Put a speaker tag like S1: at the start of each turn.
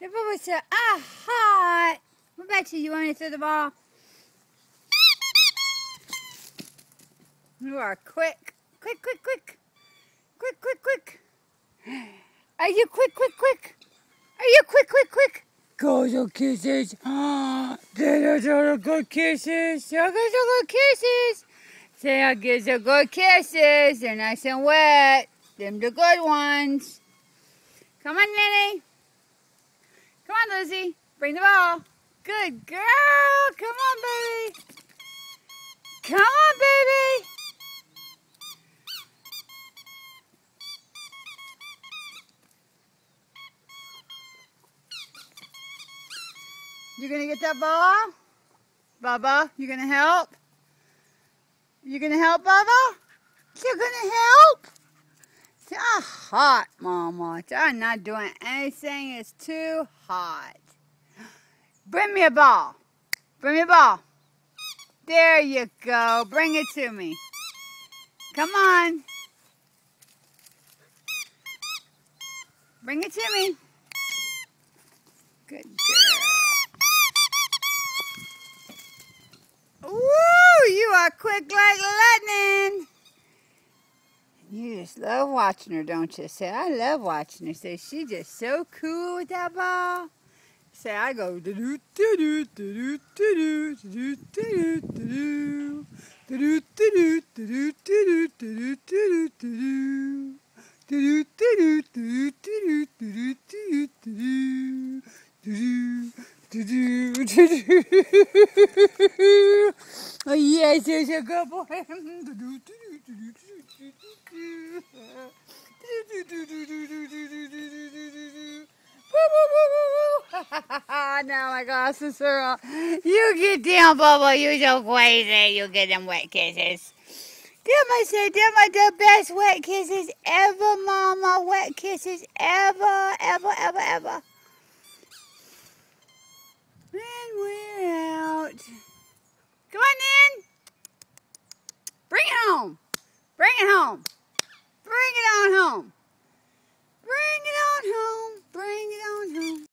S1: The Bubba said, hot. What about you? You want me to throw the ball? You are quick. Quick, quick, quick. Quick, quick, quick. Are you quick, quick, quick? Are you quick, quick, quick? Go to kisses. Those are good kisses. Those are good kisses. Say, I'll give you good kisses. They're nice and wet. Them the good ones. Come on, Lenny. Come on, Lizzie. Bring the ball. Good girl. Come on, baby. Come on, baby. You gonna get that ball? Bubba, you gonna help? You gonna help, Bubba? You gonna help? It's hot, Mama. I'm not doing anything. It's too hot. Bring me a ball. Bring me a ball. There you go. Bring it to me. Come on. Bring it to me. Good girl. Woo! You are quick like lightning. You just love watching her, don't you? Say, I love watching her. Say, she's just so cool with that ball. Say, I go do do do do do do do do do do oh yes, there's a good boy. Now my glasses are off. You get down, Bubba. You're so crazy. You get them wet kisses. Them I say, them are the best wet kisses ever, Mama. Wet kisses ever, ever, ever, ever. And we're out. Come on in. Bring it home. Bring it home. Bring it on home.